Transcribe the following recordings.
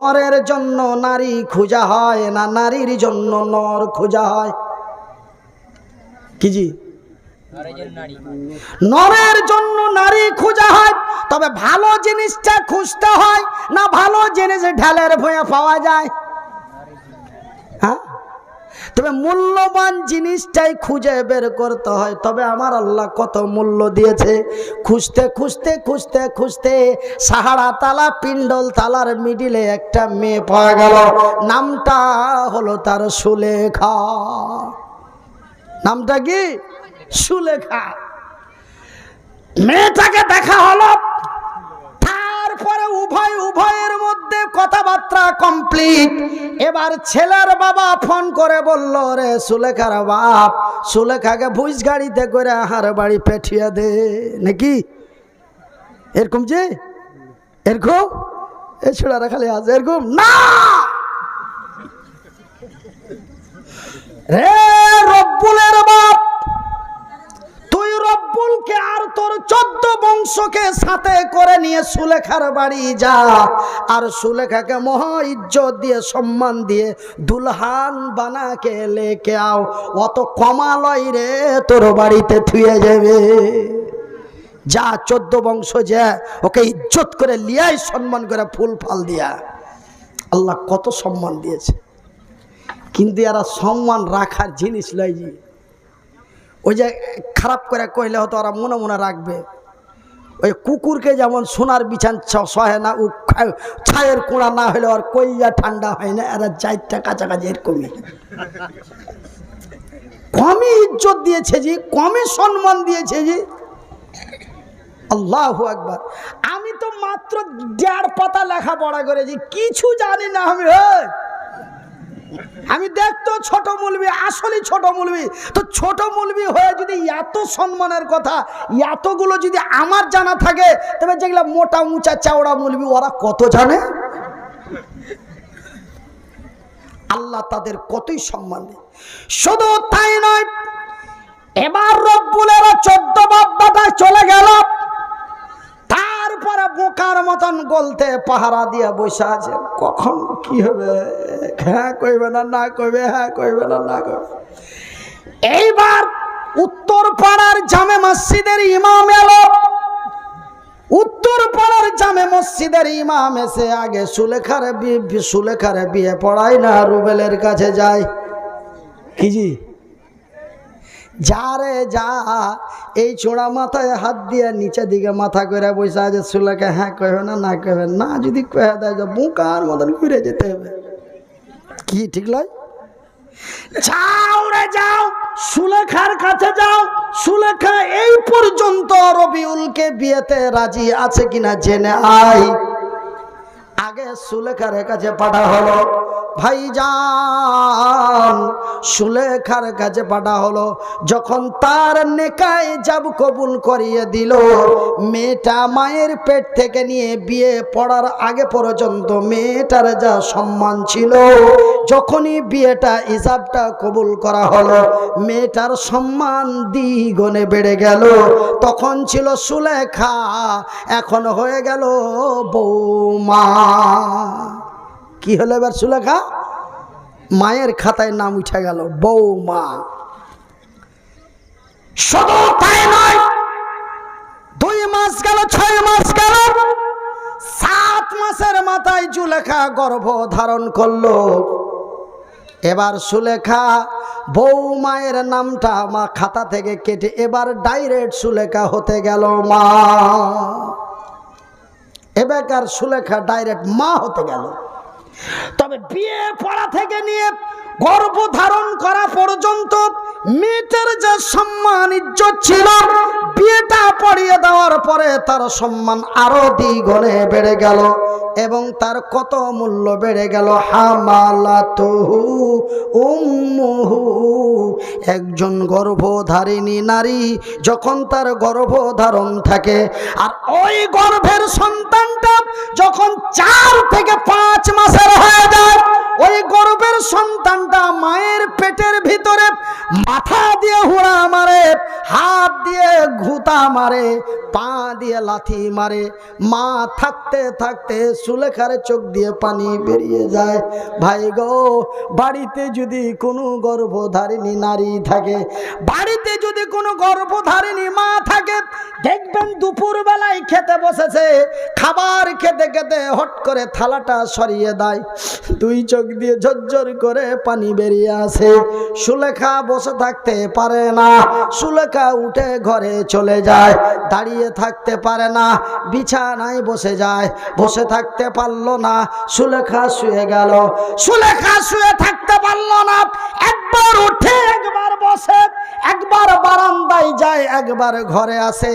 নরের জন্য নারী খোঁজা হয় না নারীর জন্য নর খোঁজা হয়? কি জি? নরের জন্য নারী খোঁজা হয়, তবে ভালো জিনিসটা খুঁজতে হয় না ভালো জিনিস ঢালের ভুঁয়ে পাওয়া যায়? হ্যাঁ, তবে মূল্যবান জিনিসটাই খুঁজে বের করতে হয়। তবে আমার আল্লাহ কত মূল্য দিয়েছে, খুঁজতে খুঁজতে খুঁজতে খুঁজতে সাহারা তালা পিণ্ডল তালার মিডিলে একটা মেয়ে পাওয়া গেল। নামটা হলো তার সুলেখা। নামটা কি? সুলেখা। মেয়েটাকে দেখা হলো, তারপরে উভয়ের মধ্যে কথাবার্তা কমপ্লিট। এবার ছেলের বাবা ফোন করে বলল, রে সুলেখার বাপ, সুলেখাকে ভুজ গাড়িতে করে আহার বাড়ি পাঠিয়ে দে নাকি? এরকম যে এরকম এ ছোড়ারা খালি আছে এরকম না রে রব্বুলের বাপ, তুই রব্বুলকে আর তোর 14 বংশকে সাথে করে নিয়ে সুলেখার বাড়ি যা, আর সুলেখাকে মহা ইজ্জত দিয়ে সম্মান দিয়ে দুলহান বানাকে লেকে আও। অত কমালয় রে তোর বাড়িতে থুয়ে যাবে। যা 14 বংশ যা, ওকে ইজ্জত করে লিয়াই, সম্মান করে ফুল ফাল দিয়া। আল্লাহ কত সম্মান দিয়েছে, কিন্তু এরা সম্মান রাখার জিনিস লয়। জি, ওই যে খারাপ করে কইলে হতো ওরা মনে মনে রাখবে। ওই কুকুরকে যেমন সোনার বিছান সহে না, ও ছায়ের কোড়া না হলে আর কইয়া ঠান্ডা হয় না, এরা চারটা কাছাকাছি এরকমই। কমই ইজ্জত দিয়েছে জি, কমই সম্মান দিয়েছে জি। আল্লাহু আকবার। আমি তো মাত্র 1.5 পাতা লেখাপড়া করেছি, কিছু জানি না আমি। আমি দেখতো ছোট মৌলবি, আসলে ছোট মৌলবি। তো ছোট মৌলবি হয়ে যদি এত সম্মানের কথা এতগুলো যদি আমার জানা থাকে, তবে যেগুলো মোটা উঁচা চাওড়া মৌলবি ওরা কত জানে। আল্লাহ তাদের কতই সম্মান দেয়। শুধু তাই নয়, এবার রব্বুলের 14 বাব্বাটা চলে গেল, তারপরে বোকার মতন গলতে পাহারা দিয়ে বসে আছে। কখন কি হবে, হ্যাঁ কইবে না, না কইবে, হ্যাঁ কইবে না, না কইবে। এইবার উত্তর পাড়ার জামে মসজিদের ইমাম এলো। উত্তর পাড়ার জামে মসজিদের ইমাম এসে আগে সুলেখারে বিয়ে পড়ায় না রুবেলের কাছে যায়। কি জি? যা রে যা, এই চোড়া মাথায় হাত দিয়ে নিচে দিকে মাথা করে বসে আছে সুলেখা। হ্যাঁ কইবে না, না কইবে না, যদি কয়ে দেয় বোকার মতন ঘুরে যেতে হবে। কি ঠিক লয়? যাও রে যাও, সুলেখার কাছে যাও। সুলেখা এই পর্যন্ত রবিউলকে বিয়েতে রাজি আছে কিনা জেনে আয়। আগে সুলেখার কাছে পাঠা হলো ভাইজান, সুলেখার কাছে পাঠা হলো। যখন তার নেকায় যাব কবুল করিয়ে দিল, মেয়েটা মায়ের পেট থেকে নিয়ে বিয়ে পড়ার আগে পর্যন্ত মেয়েটার যা সম্মান ছিল, যখনই বিয়েটা ইজাবটা কবুল করা হলো, মেয়েটার সম্মান দ্বিগুণে বেড়ে গেল। তখন ছিল সুলেখা, এখন হয়ে গেল বৌমা। কি হলো এবার? সুলেখা মায়ের খাতায় নাম উঠে গেল বৌমা। শুধু তাই নয়, 2 মাস গেল, 6 মাস গেল, 7 মাসের মাথায় সুলেখা গর্ভ ধারণ করলো। এবার সুলেখা বৌমায়ের নামটা মা খাতা থেকে কেটে এবার ডাইরেক্ট সুলেখা হতে গেল মা। এবারকার সুলেখা ডাইরেক্ট মা হতে গেল। তবে বিয়ে পড়া থেকে নিয়ে গর্ভ ধারণ করা পর্যন্ত মেয়েটার যে সম্মান ইজ্জত ছিল, বিয়েটা পড়িয়ে দেওয়ার পরে তার সম্মান আরো দ্বিগুণে বেড়ে গেল এবং তার কত মূল্য বেড়ে গেল। হামালাতুহু উম্মুহু, একজন গর্ভধারিণী নারী যখন তার গর্ভধারণ থাকে, আর ওই গর্ভের সন্তানটা যখন 4 থেকে 5 মাসের হয়ে যায়, ওই গর্ভের সন্তানটা মায়ের পেটের ভিতরে মাথা দিয়ে হুড়া মারে, হাত দিয়ে ঘুতা মারে, পা দিয়ে লাথি মারে। মা থাকতে থাকতে সুলেখার চোখ দিয়ে পানি বেরিয়ে যায়। ভাই গো, বাড়িতে যদি কোনো গর্ভধারিণী নারী থাকে, বাড়িতে যদি কোনো গর্ভধারিণী মা থাকে, দেখবেন দুপুর বেলায় খেতে বসেছে, খাবার খেতে খেতে হট করে থালাটা সরিয়ে দেয়, দুই চোখ দিয়ে ঝরঝর করে পানি বেরিয়ে আসে। সুলেখা বসে থাকতে পারে না, সুলেখা উঠে ঘরে চলে যায়, দাঁড়িয়ে থাকতে পারে না, বিছানায় বসে যায়, বসে থাকতে পারলো না, সুলেখা শুয়ে গেল, সুলেখা শুয়ে থাকতে পারলো না, একবার উঠে একবার বসে, একবার বারান্দায় যায়, একবার ঘরে আসে।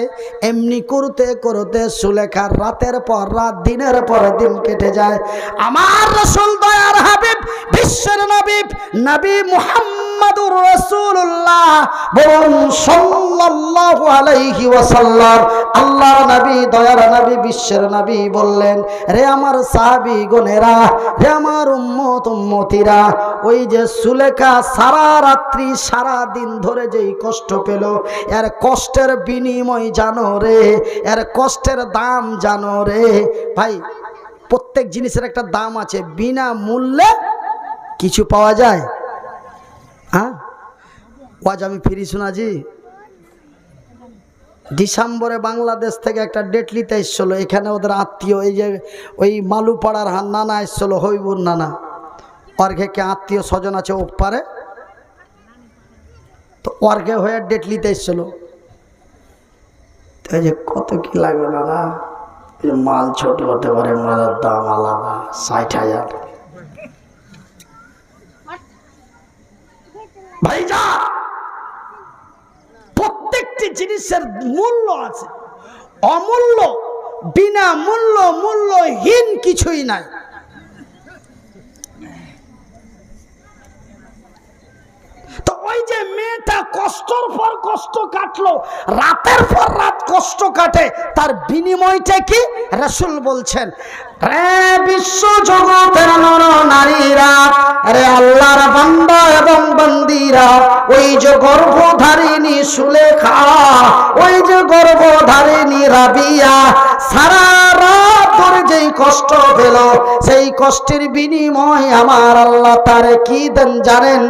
এমনি করতে করতে সুলেখার রাতের পর রাত, দিনের পর দিন কেটে যায়। আমার রাসূল দয়ার হাবিব, বিশ্বের নবী, নবী মুহাম্মদুর রাসূলুল্লাহ বলুন সাল্লাল্লাহু আলাইহি ওয়াসাল্লাম, আল্লাহর নবী, দয়ার নবী, বিশ্বের নবী বললেন, রে আমার সাহাবী গণেরা, রে আমার উম্মত উম্মতিরা, ওই যে সুলেখা সারা রাত্রি সারা দিন ধরে যেই কষ্ট পেল, এর কষ্টের বিনিময় জানো রে, এর কষ্টের দাম জানো রে। ভাই, প্রত্যেক জিনিসের একটা দাম আছে, বিনা মূল্যে কিছু পাওয়া যায়। হ্যাঁ, আজ আমি ফিরি শোনাজি, ডিসেম্বরে বাংলাদেশ থেকে একটা ডেটলিতে এসছিল, এখানে ওদের আত্মীয়, এই যে ওই মালুপাড়ার নানা এসছিল, হইবুর নানা, অর্ঘে আত্মীয় স্বজন আছে ওপারে, তো অর্ঘে হয়ে ডেটলিতে এসছিল। তো যে কত কি লাগবে না, মাল ছোট হতে পারে, মালের দাম আলাদা, 60,000। ভাইজা, প্রত্যেকটি জিনিসের মূল্য আছে, অমূল্য, বিনা মূল্য, মূল্যহীন কিছুই নাই। তো ওই যে মেয়েটা কষ্টের পর কষ্ট কাটলো, রাতের পর রাত কষ্ট কাটে, তার বিনিময়টা কি? রাসূল বলছেন, রে বিশ্ব জগতের নর নারীরা, রে আল্লাহর বান্দা এবং বান্দীরা, ওই যে গর্ভধারিণী সুলেখা, ওই যে গর্ভধারিণী রাবিয়া, সারা রাত ধরে যেই কষ্ট পেল, সেই কষ্টের বিনিময় আমার আল্লাহ তার কি দেন জানেন?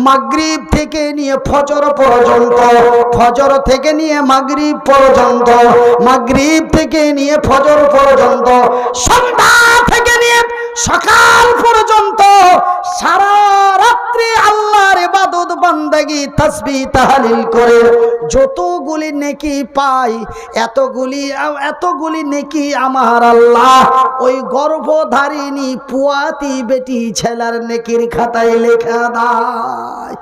মাগরিব থেকে নিয়ে ফজর পর্যন্ত, ফজর থেকে নিয়ে মাগরিব পর্যন্ত, মাগরিব থেকে নিয়ে ফজর পর্যন্ত, সন্ধ্যা থেকে নিয়ে সকাল পর্যন্ত সারা রাত্রি আল্লাহর ইবাদত বান্দাগি তাসবিহ তাহলিল করে যতগুলি নেকি পাই, এতগুলি নেকি আমার আল্লাহ ওই গর্ভধারিণী পুয়াতি বেটি ছেলের নেকির খাতায় লেখা দেয়।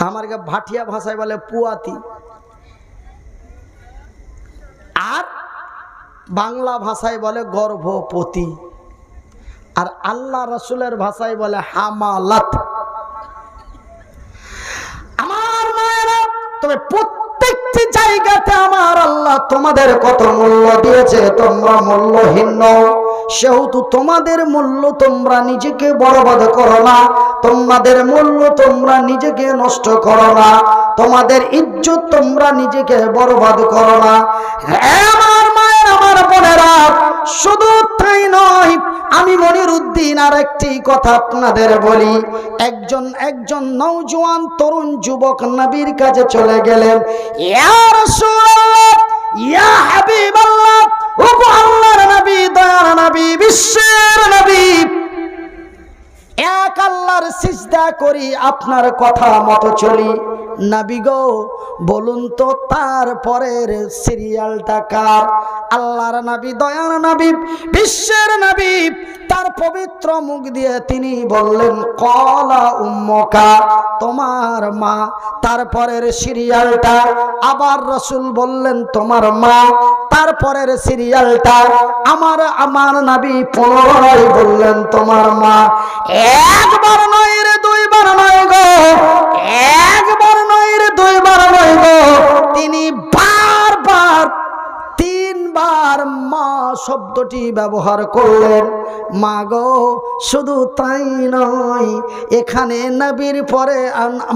আমার ভাটিয়া ভাষায় বলে পুয়াতি, আর বাংলা ভাষায় বলে গর্ভপতি, আর আল্লাহ রাসূলের ভাষায় বলে হামালাত। আমার মায়েরা, তবে প্রত্যেকটি জায়গাতে আমার আল্লাহ তোমাদের কত মূল্য দিয়েছে, তোমরা মূল্যহীন নও। সেহেতু তোমাদের মূল্য তোমরা নিজেকে বরবাদ করো না, তোমাদের মূল্য তোমরা নিজেকে নষ্ট করো না, তোমাদের ইজ্জত তোমরা নিজেকে বরবাদ করো না। আমার মায়ের, আমার বোনেরা, শুধু তাই নয়, আমি মনিরউদ্দিন আর একটি কথা আপনাদের বলি। একজন নওজোয়ান তরুণ যুবক নবীর কাছে চলে গেলেন, ইয়া রাসূলুল্লাহ, ইয়া হাবিবাল্লাহ, ও আল্লাহর নবী, দয়ার নবী, বিশ্বের নবী, এক আল্লাহর সিজদা করি, আপনার কথা মতো চলি। নবী গো, বলুন তো তারপরের সিরিয়ালটা কার? আল্লাহর নবী, দয়ার নবী, বিশ্বের নবী, তার পবিত্র মুখ দিয়ে তিনি বললেন, কলা উম্মুকা, তোমার মা। তারপরের সিরিয়ালটা আবার রাসূল বললেন, তোমার মা। তারপরের সিরিয়ালটা আমার নবী পুনরায় বললেন, তোমার মা। একবার নয় রে, দুইবার নয় গো, একবার নয় রে, দুইবার নয় গো, তিনি বারবার তিনবার মা শব্দটি ব্যবহার করলেন। মা গো, শুধু তাই নয়, এখানে নবীর পরে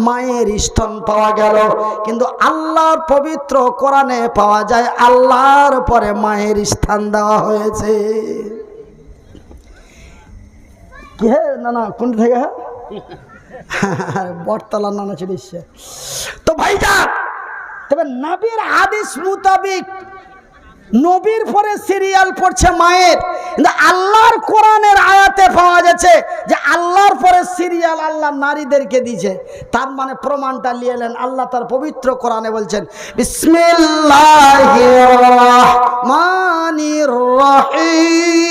মায়ের স্তন পাওয়া গেল, কিন্তু আল্লাহর পবিত্র কোরআনে পাওয়া যায় আল্লাহর পরে মায়ের স্থান দেওয়া হয়েছে। কি হে নানা কোন থেকে? বটতলা নানা চলে এসছে। তো ভাইজান, তবে নবীর হাদিস মোতাবেক নবীর পরে সিরিয়াল পড়ছে মায়ের, কিন্তু আল্লাহর কোরআনের আয়াতে পাওয়া যাচ্ছে যে আল্লাহর পরে সিরিয়াল আল্লাহ নারীদেরকে দিয়েছে। তার মানে প্রমাণটা নিয়ে এলেন আল্লাহ তার পবিত্র কোরআনে বলছেন, বিসমিল্লাহির রহমানির রহিম।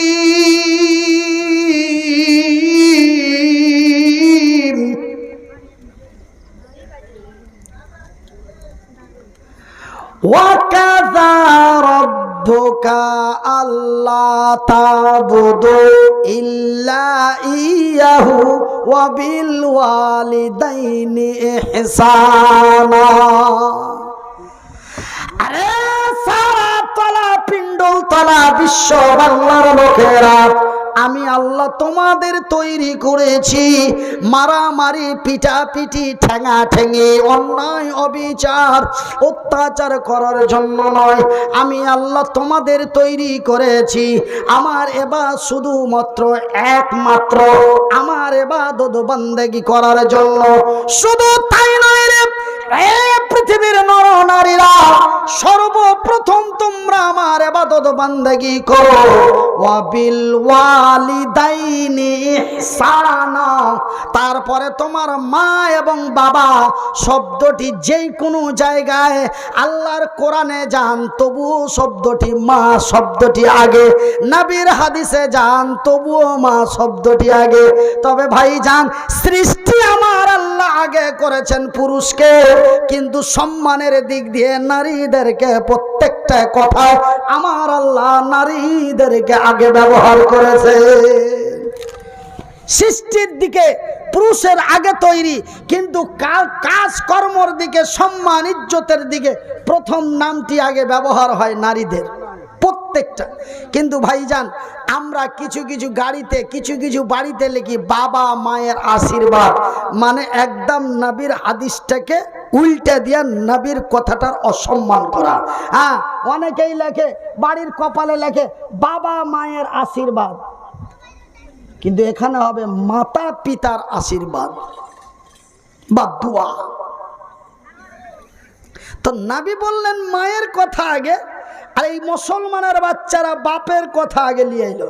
ওয়াকাযা রাব্বুকা আল্লা তা'বুদু ইল্লা ইয়্যাহু ওয়া বিল ওয়ালিদাইনি ইহসানা। আরে সারা তলা পিণ্ডল তলা বিশ্ব বাংলার লোকেরা, আমি আল্লাহ তোমাদের তৈরি করেছি মারামারি, পিটাপিটি, ঠেঙা ঠেঙে, অন্যায় অবিচার অত্যাচার করার জন্য নয়। আমি আল্লাহ তোমাদের তৈরি করেছি আমার ইবাদত, শুধুমাত্র একমাত্র আমার ইবাদত বান্দেগি করার জন্য। শুধু তাই নয় রে পৃথিবীর নর নারীরা, সর্বপ্রথম তোমরা আমার ইবাদত বান্দেগি করো। ওয়াবিল ওয়ালিদাইনি ইহসানা, তারপরে তোমার মা এবং বাবা শব্দটি যে কোনো জায়গায় আল্লাহর কোরআনে যান তবুও শব্দটি মা শব্দটি আগে, নবীর হাদিসে যান তবুও মা শব্দটি আগে। তবে ভাইজান, সৃষ্টি আমার আল্লাহ আগে করেছেন পুরুষকে, কিন্তু সম্মানের দিক দিয়ে নারীদেরকে প্রত্যেকটা কথায় আমার আল্লাহ নারীদেরকে আগে ব্যবহার করেছে। সৃষ্টির দিকে পুরুষের আগে তৈরি, কিন্তু কাজ কর্মর দিকে, সম্মান ইজ্জতের দিকে প্রথম নামটি আগে ব্যবহার হয় নারীদের প্রত্যেকটা। কিন্তু ভাইজান, আমরা কিছু কিছু গাড়িতে, কিছু কিছু বাড়িতে লিখি বাবা মায়ের আশীর্বাদ, মানে একদম নবীর হাদিসটাকে উল্টে দিয়ে নবীর কথাটার অসম্মান করা। হ্যাঁ, অনেকেই লেখে বাড়ির কপালে লেখে বাবা মায়ের আশীর্বাদ, কিন্তু এখানে হবে মাতা পিতার আশীর্বাদ বা দোয়া। তো নবী বললেন মায়ের কথা আগে, আর এই মুসলমানের বাচ্চারা বাপের কথা আগে নিয়ে এলো।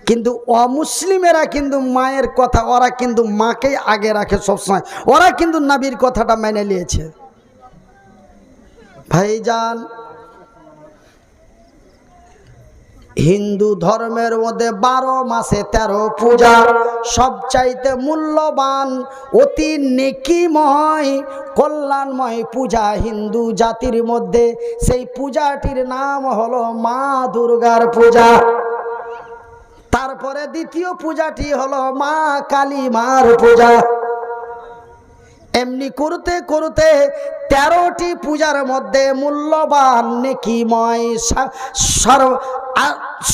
কিন্তু অমুসলিমেরা কিন্তু মায়ের কথা, ওরা কিন্তু মাকেই আগে রাখে সবসময়, ওরা কিন্তু নবীর কথাটা মেনে নিয়েছে। ভাইজান, হিন্দু ধর্মের মধ্যে 12 মাসে 13 পূজা, সবচাইতে মূল্যবান, অতি নেকিময়, কল্যাণময় পূজা হিন্দু জাতির মধ্যে, সেই পূজাটির নাম হলো মা দুর্গার পূজা। তারপরে দ্বিতীয় পূজাটি হলো মা কালী মার পূজা। এমনি করতে করতে 13টি পূজার মধ্যে মূল্যবান নেকিময়,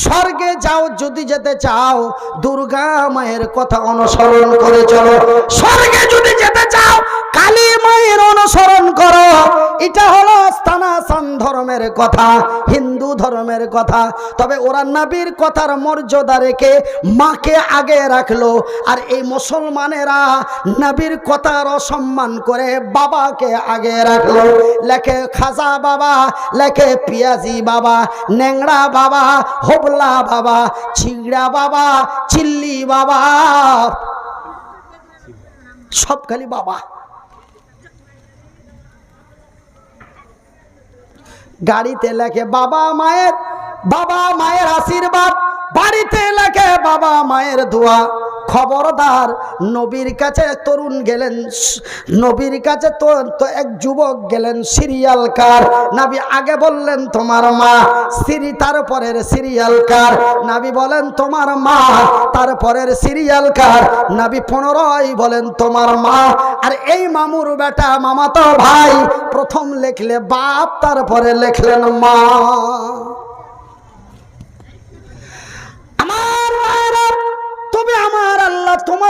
স্বর্গে যাও যদি যেতে চাও দুর্গা মায়ের কথা অনুসরণ করে চলো, স্বর্গে যদি যেতে চাও কালী মায়ের অনুসরণ করো। এটা হলো সনাতন ধর্মের কথা, হিন্দু ধর্মের কথা। তবে ওরা নবীর কথার মর্যাদা রেখে মাকে আগে রাখলো, আর এই মুসলমানেরা নবীর কথার অসম্মান করে বাবাকে আগে রাখলো। লেখে খাজা বাবা, লেখে পিয়াজি বাবা, ন্যাংড়া বাবা, হোবলা বাবা, ছিংড়া বাবা, চিল্লি বাবা, সব খালি বাবা। গাড়িতে লেখে বাবা মায়ের আশীর্বাদ, বাড়িতে লেখে বাবা মায়ের দোয়া। খবরদার, নবীর কাছে তরুণ গেলেন, নবীর কাছে তো এক যুবক গেলেন সিরিয়াল কার, নবী আগে বললেন তোমার মা, তারপরের সিরিয়াল কার, নবী বলেন তোমার মা, তারপরের সিরিয়াল কার, নবী 15ই বলেন তোমার মা। আর এই মামুর বেটা, মামাতো ভাই, প্রথম লেখলে বাপ, তারপরে লেখলেন মা।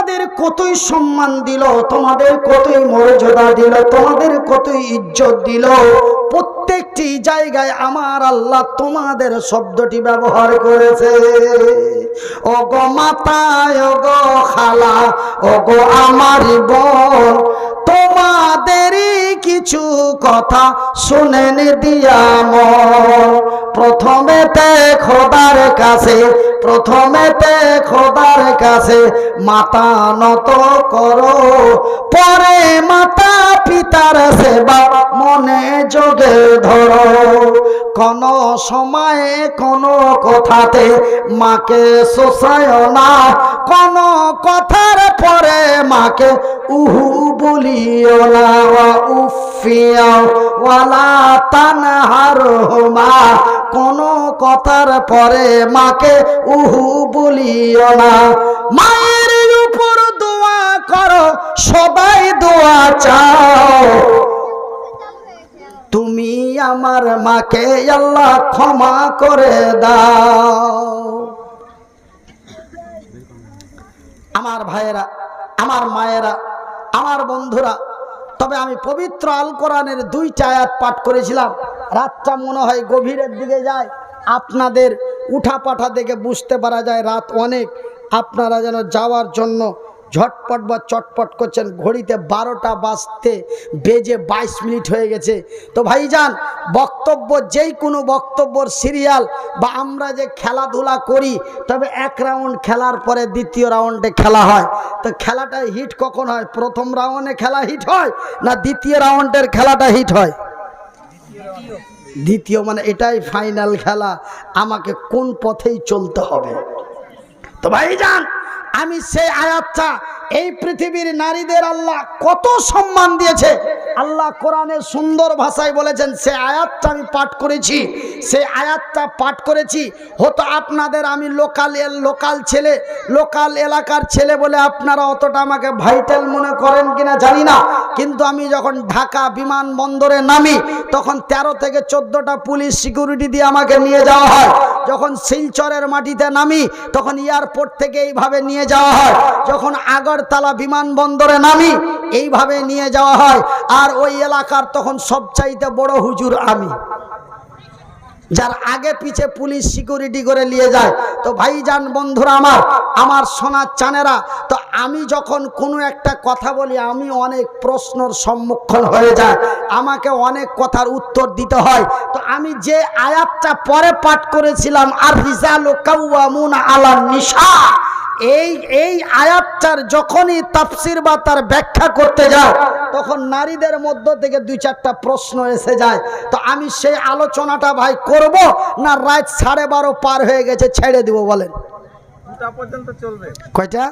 তোমাদের কতই সম্মান দিল, তোমাদের কতই মর্যাদা দিল, তোমাদের কতই ইজ্জত দিল, প্রত্যেকটি জায়গায় আমার আল্লাহ তোমাদের শব্দটি ব্যবহার করেছে। ও গো মাতা, ও গো খালা, ও গো আমার বোন, তোমাদেরই কিছু কথা শুনেন দিয়া মন। প্রথমেতে খোদার কাছে, প্রথমেতে খোদার কাছে মাথা নত করো, পরে মাতা পিতার সেবা মনে যোগে ধরো। কোন সময়ে কোন কথাতে মাকে শোষায় না, কোন কথার পরে মাকে উহু বলিও না। উফিয়া ওয়ালা তানহারহুমা, কোন কথার পরে মাকে উহু বলিও না। মায়ের উপর দোয়া করো, সবাই দোয়া চাও, তুমি আমার মাকে আল্লাহ ক্ষমা করে দাও। আমার ভাইয়েরা, আমার মায়েরা, আমার বন্ধুরা, তবে আমি পবিত্র আল কোরআনের 2টা আয়াত পাঠ করেছিলাম। রাতটা মনে হয় গভীরের দিকে যায়, আপনাদের উঠাপাঠা দেখে বুঝতে পারা যায় রাত অনেক। আপনারা যেন যাওয়ার জন্য ঝটপট বা চটপট করছেন। ঘড়িতে 12টা বাজতে বেজে 22 মিনিট হয়ে গেছে। তো ভাইজান, বক্তব্য যেই কোনো বক্তব্যর সিরিয়াল বা আমরা যে খেলাধুলা করি, তবে এক রাউন্ড খেলার পরে দ্বিতীয় রাউন্ডে খেলা হয়। তো খেলাটা হিট কখন হয়? প্রথম রাউন্ডে খেলা হিট হয় না দ্বিতীয় রাউন্ডের খেলাটা হিট হয়? দ্বিতীয়, মানে এটাই ফাইনাল খেলা, আমাকে কোন পথেই চলতে হবে। তো ভাইজান, আমি সেই আয়াতটা, এই পৃথিবীর নারীদের আল্লাহ কত সম্মান দিয়েছে, আল্লাহ কোরআনে সুন্দর ভাষায় বলেছেন। সে আয়াতটা আমি পাঠ করেছি, সেই আয়াতটা পাঠ করেছি। হয়তো আপনাদের আমি লোকাল ছেলে, লোকাল এলাকার ছেলে বলে আপনারা অতটা আমাকে ভাইটাল মনে করেন কিনা জানি না, কিন্তু আমি যখন ঢাকা বিমানবন্দরে নামি তখন 13 থেকে 14টা পুলিশ সিকিউরিটি দিয়ে আমাকে নিয়ে যাওয়া হয়। যখন শিলচরের মাটিতে নামি তখন এয়ারপোর্ট থেকে এইভাবে নিয়ে যাওয়া হয়। যখন আগরতলা বিমানবন্দরে নামি এইভাবে নিয়ে যাওয়া হয়। আর ওই এলাকার তখন সবচাইতে বড় হুজুর আমি, যার আগে পিছে পুলিশ সিকিউরিটি করে নিয়ে যায়। তো ভাইজান বন্ধুরা আমার সোনার চানেরা, তো আমি যখন কোনো একটা কথা বলি আমি অনেক প্রশ্নের সম্মুখীন হয়ে যায়, আমাকে অনেক কথার উত্তর দিতে হয়। তো আমি যে আয়াতটা পরে পাঠ করেছিলাম, আর রিজালু কাওয়ামুনা আলান নিসা, এই আয়াতটার যখনই তাফসির বা তার ব্যাখ্যা করতে যায় তখন নারীদের মধ্য থেকে 2-4টা প্রশ্ন এসে যায়। তো আমি সেই আলোচনাটা ভাই করব না রাত 12:30 পার হয়ে গেছে ছেড়ে দিব? বলেন। 2টা পর্যন্ত চলবে। কয়টা?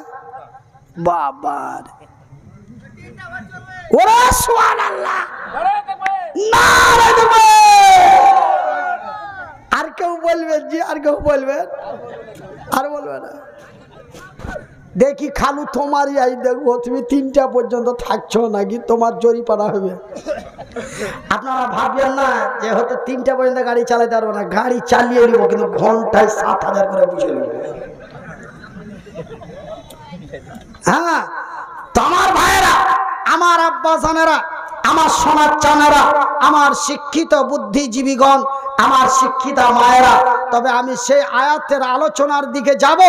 বাবার, ওরে সুবহানাল্লাহ, নারে দেবে। আর কেউ বলবেন? জি, আর কেউ বলবেন? আর বলবে না? দেখি খালু তোমারই আই দেখবো, তুমি 3টা পর্যন্ত থাকছো নাকি, তোমার জরিপানা হবে। আপনারা ভাববেন না যে হয়তো 3টা পর্যন্ত গাড়ি চালাতে পারবো না, গাড়ি চালিয়ে নিব, কিন্তু ঘন্টায় 7,000 করে বুঝে নেব। হ্যাঁ, তোমার ভাইয়েরা, আমার আব্বা জানেরা, আমার সোনার চানেরা, আমার শিক্ষিত বুদ্ধিজীবীগণ, আমার শিক্ষিতা মায়েরা, তবে আমি সেই আয়াতের আলোচনার দিকে যাব।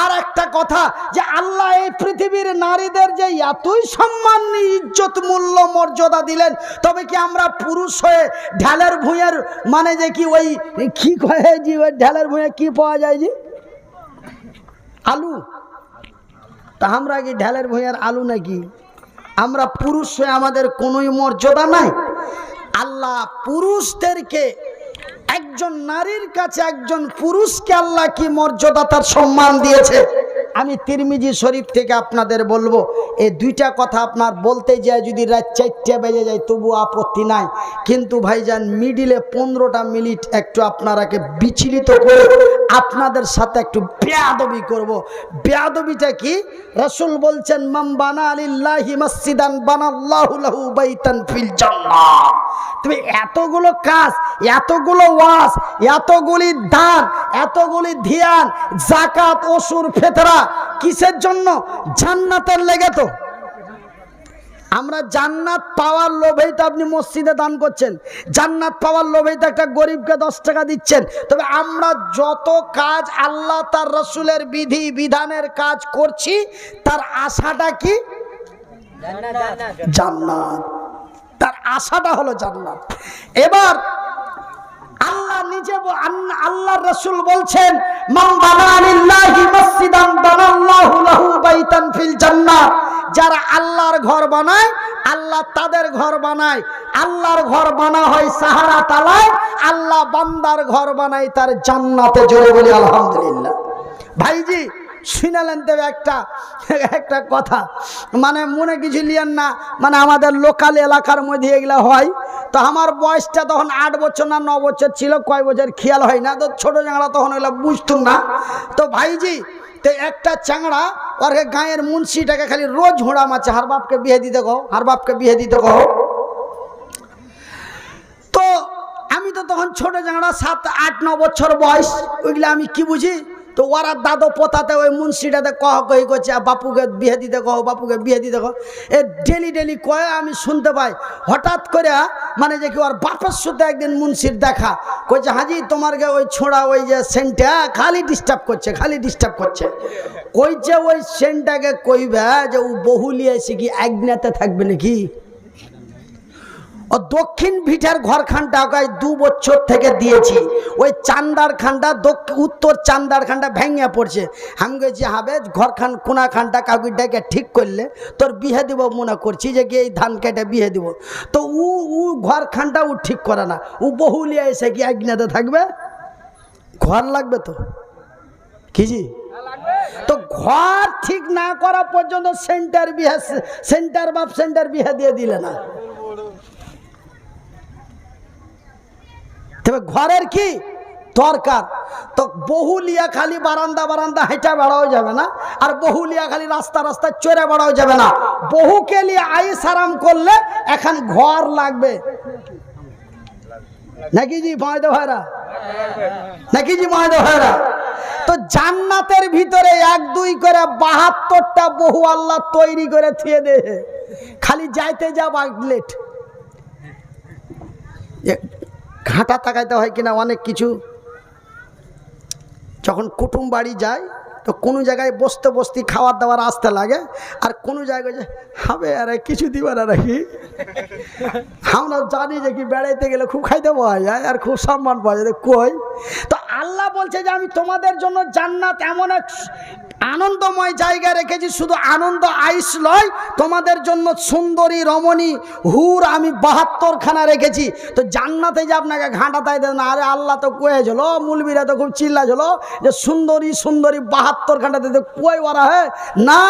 আর একটা কথা, যে আল্লাহ এই পৃথিবীর নারীদের যে এতই সম্মান, ইজ্জত, মূল্য, মর্যাদা দিলেন, তবে কি আমরা পুরুষ হয়ে ঢালের ভুঁইয়ের, মানে যে কি ওই কি কয়ে জি, ওই ঢালের ভুঁইয়ে কি পাওয়া যায় জি? আলু। তা আমরা কি ঢালের ভুঁইয়ের আলু নাকি? আমরা পুরুষ হয়ে আমাদের কোনোই মর্যাদা নাই? আল্লাহ পুরুষদেরকে, একজন নারীর কাছে একজন পুরুষকে আল্লাহ কি মর্যাদা, তার সম্মান দিয়েছে। আমি তিরমিজি শরীফ থেকে আপনাদের বলবো, এই 2টা কথা আপনার বলতে যায় যদি রাত 4টা বেজে যায় তবু আপত্তি নাই, কিন্তু ভাইজান মিডিলে 15টা মিনিট একটু আপনারাকে বিচলিত করে আপনাদের সাথে একটু বেয়াদবি করব। বেয়াদবিটা কি? রাসূল বলছেন, মান বানা লিল্লাহি মসজিদান বানাল্লাহু লাহু বাইতান ফিল জান্নাহ। তুমি এতগুলো কাজ, এতগুলো ওয়াজ, এতগুলি দান, এতগুলি ধ্যান, যাকাত, ওসুর, ফিতরা কিসের জন্য? জান্নাতের লেগে। তো আমরা জান্নাত পাওয়ার লোভেই তো আপনি মসজিদে দান করছেন, জান্নাত পাওয়ার লোভেই তো একটা গরিবকে 10 টাকা দিচ্ছেন। তবে আমরা যত কাজ আল্লাহ তার রসুলের বিধি বিধানের কাজ করছি, তার আশাটা কি? জান্নাত। তার আশাটা হলো জান্নাত। এবার আল্লাহ নিজে আল্লাহর রাসূল বলছেন, মান বানা লিল্লাহি মসজিদান বানাল্লাহু লাহু বাইতান ফিল জান্নাহ। যারা আল্লাহর ঘর বানায়, আল্লাহ তাদের ঘর বানায়। আল্লাহর ঘর বানা হয় সাহারা তালায়, আল্লাহ বান্দার ঘর বানায় তার জান্নাতে। জোরে বলি আলহামদুলিল্লাহ। ভাইজি শুনালেন তো একটা কথা, মানে মনে কিছু লিয়েন না, মানে আমাদের লোকাল এলাকার মধ্যে এগুলা হয়। তো আমার বয়সটা তখন 8 বছর না 9 বছর ছিল, কয় বছর খেয়াল হয় না। তো ছোট চ্যাংড়া তখন এগুলো বুঝতুম না। তো ভাইজি তো একটা চ্যাংড়া ওর গাঁয়ের মুন্সিটাকে খালি রোজ হুড়া মারছে, হার বাপকে বিয়ে দিতে কও, হার বাপকে বিয়ে দিতে কও। তো আমি তো তখন ছোট চ্যাংড়া, 7, 8, 9 বছর বয়স, ওইগুলো আমি কি বুঝি। তো ওরা দাদো পোতাতে ওই মুন্সিটাতে কহি করছে, বাপুকে বিয়ে দিতে কহ, বাপুকে বিয়ে দিতে কহ। এ ডেলি কয়ে আমি শুনতে পাই। হঠাৎ করে মানে যে কি ওর বাপের সাথে একদিন মুন্সির দেখা, কইছে হাজি তোমারকে ওই ছোড়া ওই যে সেন্টটা খালি ডিস্টার্ব করছে। কইছে ওই সেন্টটাকে কইবে যে ও বহুলিয়ে এসে কি একনাতে থাকবে নাকি। ও দক্ষিণ ভিটার ঘরখানটা ওকে 2 বছর থেকে দিয়েছি। ওই চান্দার খানটা উত্তর চান্দার খানটা ভেঙে পড়ছে। আমি গেছি হবে ঘরখান কোনা খানটা কাকুরটাকে ঠিক করলে তোর বিয়ে দিব মনে করছি, যে কি এই ধান কেটে বিয়ে দিব। তো ও ঘরখানটা ও ঠিক করে না, ও বহুলিয়া এসে কি একনাতে থাকবে। ঘর লাগবে তো কিজি। তো ঘর ঠিক না করা পর্যন্ত সেন্টার বাপ সেন্টার বিয়ে দিয়ে দিলে না। তবে ঘরের কি দরকার। তো বহুলিয়া খালি বারান্দা হেঁটে বেড়াও যাবে না, আর বহুলিয়া খালি রাস্তা চড়ে বেড়াও যাবে না। বহুকে নিয়ে আইস আরাম করলে এখন ঘর লাগবে নাকি জি মায়দা ভাইরা, নাকি জি মায়দা ভাইরা। তো জান্নাতের ভিতরে 1-2 করে 72টা বহু আল্লাহ তৈরি করে থিয়ে দে, খালি যাইতে যা বাগলেট। ঘাটা তাকাইতে হয় কিনা অনেক কিছু। যখন কুটুম বাড়ি যায় তো কোনো জায়গায় বসতে খাওয়ার দাওয়ার আসতে লাগে, আর কোনো জায়গায় যে হবে আরে কিছু দিবার নাকি। আমরা জানি যে কি বেড়াইতে গেলে খুব খাইতে পাওয়া যায় আর খুব সম্মান পাওয়া যায়। কই তো আল্লাহ বলছে যে আমি তোমাদের জন্য জান্নাত এমন এক আনন্দময় জায়গা রেখেছি, শুধু আনন্দ আইস লয়, তোমাদের জন্য সুন্দরী রমণী হুর আমি 72খানা রেখেছি। তো জান্নাতে যে আপনাকে ঘাঁটা তাই দেন না, আরে আল্লাহ তো কয়েছিল, মুলবিরা তো খুব চিল্লাছিল যে সুন্দরী 72খানা দিতে, কই ওরা হে না,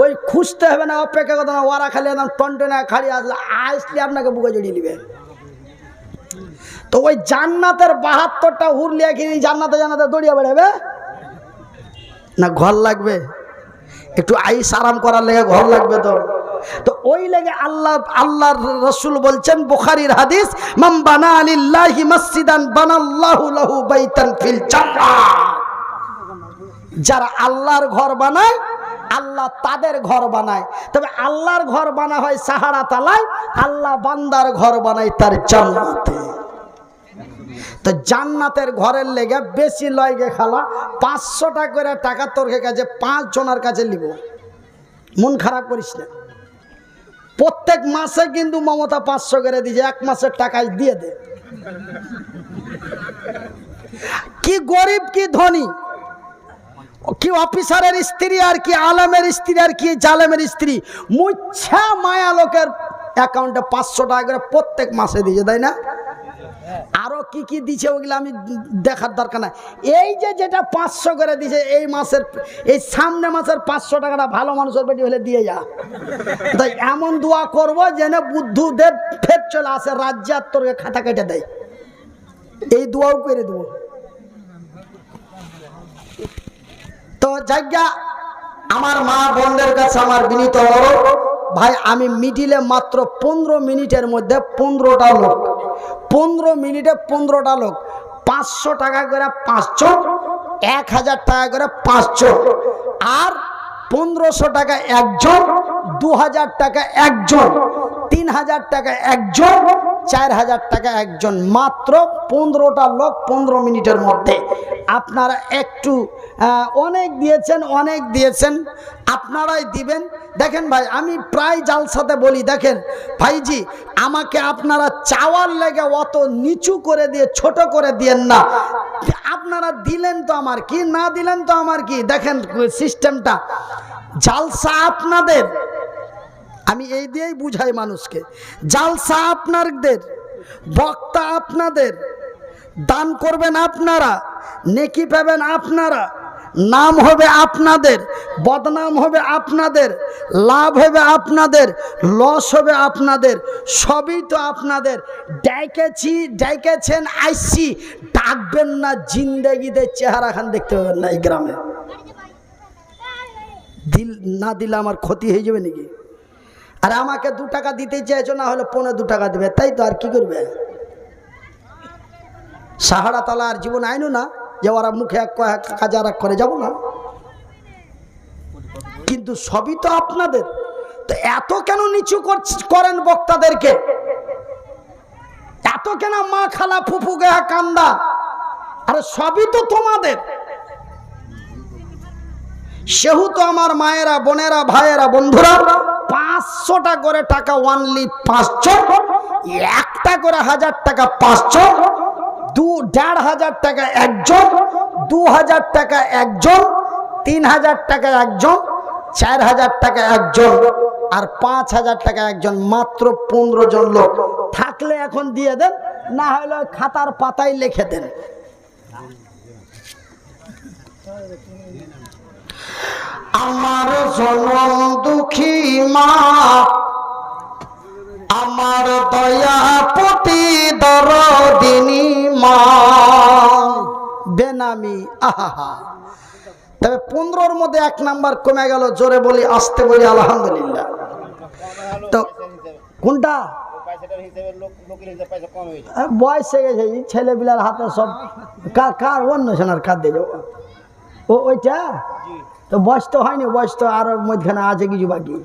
ওই খুঁজতে হবে না, অপেক্ষা করতে না, ওরা খালি একদম টনটনে খালি আসলে আপনাকে বুকে জড়িয়ে নিবে। তো ওই জান্নাতের 72টা হুর লিয়ে কি জান্নাতে দৌড়িয়ে বেড়াবে না? ঘর লাগবে, একটু আইস আরাম করার লেগে ঘর লাগবে। তো ওই লেগে আল্লাহর রাসূল বলছেন, বুখারীর হাদিস, মান বানা লিল্লাহি মসজিদান বানাল্লাহু লাহু বাইতান ফিল জান্নাহ। যারা আল্লাহর ঘর বানায়, আল্লাহ তাদের ঘর বানায়। তবে আল্লাহর ঘর বানা হয় সাহারা তালায়, আল্লাহ বান্দার ঘর বানায় তার জান্নাতে। তো জান্নাতের ঘরের লেগে বেশি লয়গে খালা 500 টাকা করে টাকা তোর কাছে 5 জনের কাছে নিব, মন খারাপ করিস না। প্রত্যেক মাসে কিন্তু মমতা 500 করে দিয়েছে, 1 মাসের টাকায় দিয়ে দে। কি গরিব কি ধনী, কি অফিসারের স্ত্রী আর কি আলেমের স্ত্রী আর কি জালেমের স্ত্রী, মুচ্ছা মায়া লোকের অ্যাকাউন্টে 500 টাকা করে প্রত্যেক মাসে দিয়েছে, তাই না? আরো কি কি দিছে ওগুলো আমি দেখার দরকার নাই। এই যে যেটা 500 করে দিছে, এই মাসের এই সামনে মাসের 500 টাকাটা ভালো মানুষের বেটি হলে দিয়ে যা। তাই এমন দোয়া করবো যেন বুদ্ধদেব ফের চলে আসে রাজ্যে আর তোর খাতা কেটে দেয়, এই দোয়াও করে দেবো। তো জায়গা আমার মা বোনদের কাছে আমার বিনীত অনুরোধ, ভাই আমি মিডিলে মাত্র 15 মিনিটের মধ্যে 15টা লোক, 15 মিনিটে 15টা লোক, 500 টাকা করে 5 জন, 1000 টাকা করে 5 জন, আর 1500 টাকা একজন, 2000 টাকা একজন, 3000 টাকা একজন, 4000 টাকা একজন। মাত্র 15টা লোক 15 মিনিটের মধ্যে। আপনারা একটু অনেক দিয়েছেন, আপনারাই দিবেন। দেখেন ভাই, আমি প্রায় জালসাতে বলি, দেখেন ভাইজি, আমাকে আপনারা চাওয়ার লেগে অত নিচু করে দিয়ে ছোট করে দিয়েন না। আপনারা দিলেন তো আমার কি, না দিলেন তো আমার কি। দেখেন সিস্টেমটা, জালসা আপনাদের, আমি এই দিয়েই বুঝাই মানুষকে, জালসা আপনাদের, বক্তা আপনাদের, দান করবেন আপনারা, নেকি পাবেন আপনারা, নাম হবে আপনাদের, বদনাম হবে আপনাদের, লাভ হবে আপনাদের, লস হবে আপনাদের, সবই তো আপনাদের। ডেকেছেন আইসি, ডাকবেন না, জিন্দেগিতে চেহারা খান দেখতে পাবেন না এই গ্রামে। না দিলে আমার ক্ষতি হয়ে যাবে নাকি? আর আমাকে 2 টাকা দিতে চাইছো, না হলে 2.25 টাকা দেবে, তাই তো। আর কি করবে? সাহারা তালা আর জীবন আইনো না যে ওরা মুখে এক কাজ আর এক করে যাব না, কিন্তু সবই তো আপনাদের। তো এত কেন নিচু করেন বক্তাদেরকে? এত কেন মা খালা ফুফু গেহা কান্দা? আরে সবই তো তোমাদের। সেহেতু আমার মায়েরা, বোনেরা, ভাইয়েরা, বন্ধুরা, 500টা করে টাকা ওয়ানলি 500, 1টা করে 1000 টাকা 500, 2500 টাকা একজন, 2000 টাকা একজন, 3000 টাকা একজন, 4000 টাকা একজন, আর 5000 টাকা একজন। মাত্র 15 জন লোক থাকলে এখন দিয়ে দেন, না হলে খাতার পাতায় লিখে দেন। আমার জনম দুঃখী মা, আমার দয়াপতি দরদিনী মা, বেনামি। আহা, তবে 15-র মধ্যে 1 নাম্বার কমে গেল। জোরে বলি, আসতে বলি আলহামদুলিল্লাহ। তো কোনটা বয়স হয়ে গেছে, ছেলেপিলার হাতে সব কার অন্য সোনার কাঁদ দিয়ে যাবো। ওইটা তো বয়স তো হয়নি, বয়স তো আরো মধ্যখানে আছে কিছু বাকি।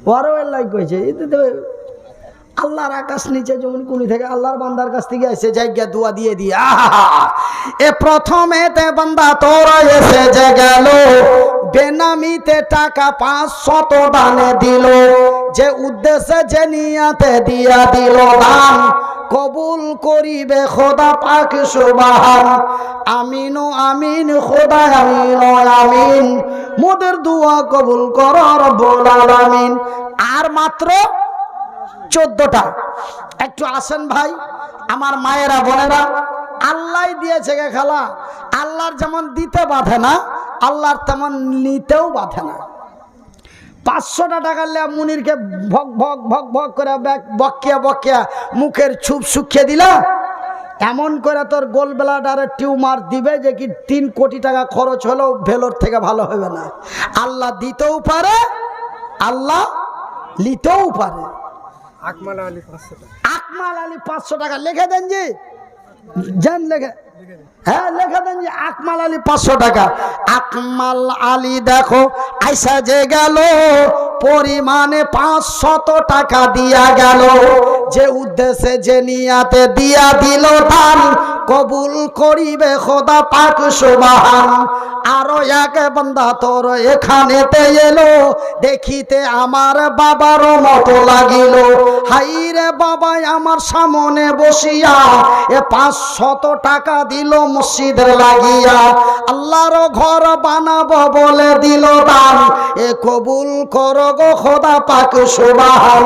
ওয়ারও এর লাইক হয়েছে। আল্লাহর আকাশ নিচে যেমন কুনি থেকে আল্লাহর বান্দার কাছ থেকে এসে জায়গা দোয়া দিয়ে দিয়ে এ প্রথমেতে বান্দা তোরা এসে যে গেল, বেনামিতে টাকা 500 দানে দিল, যে উদ্দেশ্যে যে নিয়াতে দিয়া দিল দান, কবুল করিবে খোদা পাক সুবহান। আমিন ও আমিন, খোদা আমিন ও আমিন, মোদের দোয়া কবুল কর রব্বুল আলামিন। আর মাত্র 14টা। একটু আসেন ভাই, আমার মায়েরা, বোনেরা, আল্লাহ দিয়েছে গে খালা। আল্লাহর যেমন দিতে বাধে না, আল্লাহর তেমন নিতেও বাধে না। 500টা টাকা লে মুনিরকে ভক ভক ভক ভক করে বকিয়া বকিয়া মুখের ছুপ শুকিয়ে দিলা, এমন করে তোর গোল ব্লাডারে টিউমার দিবে যে কি 3 কোটি টাকা খরচ হলেও ভেলোর থেকে ভালো হবে না। আল্লাহ দিতেও পারে, আল্লাহ নিতেও পারে। আকমাল আলী 500 টাকা। আকমাল আলী 500 টাকা লিখে দেন জি, জান লিখে, হ্যাঁ লিখে দেন জি, আকমাল আলী 500 টাকা। আকমাল আলী দেখো আইসা যে গেল, পরিমাণে 500 টাকা দিয়া গেল, যে উদ্দেশ্যে যে নিয়াতে দিয়া দিল দান, কবুল করিবে খোদা পাক সুবহান। আরো এক বান্দা তোর এখানেতে এলো, দেখিতে আমার বাবার মতো লাগিল, হাই রে বাবা আমার সামনে বসিয়া এ 500 টাকা দিল মসজিদের লাগিয়া, আল্লাহর ঘর বানাবো বলে দিল দান, এ কবুল করো গো খোদা পাক সুবহান।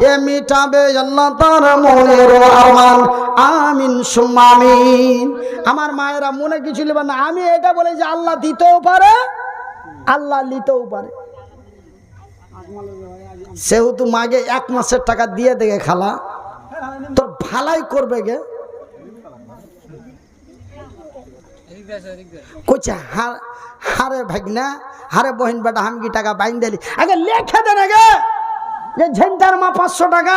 এ মিটাবে আল্লাহ তার মনের আরমান, আমিন সুম্মা আমিন। আমার মায়েরা মনে কিছু নেবে না, আমি এটা বলে যে আল্লাহ দিতেও পারে, আল্লাহ নিতেও পারে। সেহেতু মাগে 1 মাসের টাকা দিয়ে দেখে খালা, তোর ভালাই করবে গে। কইছে হারে ভাগনা, হারে বহিন বেটা, হামকি টাকা বাইন দিলি, আগে লেখে দেন আগে যে ঝেন্টার মা 500 টাকা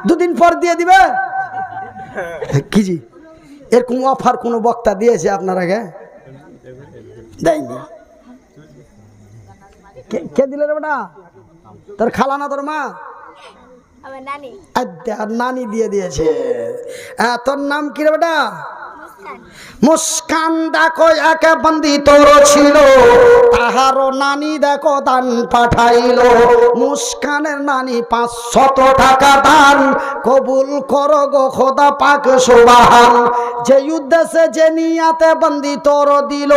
2 দিন পর দিয়ে দিবে। কি জি এরকম অফার কোনো বক্তা দিয়েছে আপনার আগে? দেয়নি। কে দিলে রে বেটা? তোর খালা না তোর মা? আমার নানি। আর নানি দিয়ে দিয়েছে। তোর নাম কি রে বেটা? মুস্কান। দেখো এক বন্দি তোর ছিল, তাহারও নানি দেখো দান পাঠাইলো। মুস্কানের নানি 500 টাকা দান কবুল করো গো খোদা পাক সুবহান। যে উদ্দেশ্যে যে নিয়াতে বন্দি তোর দিল,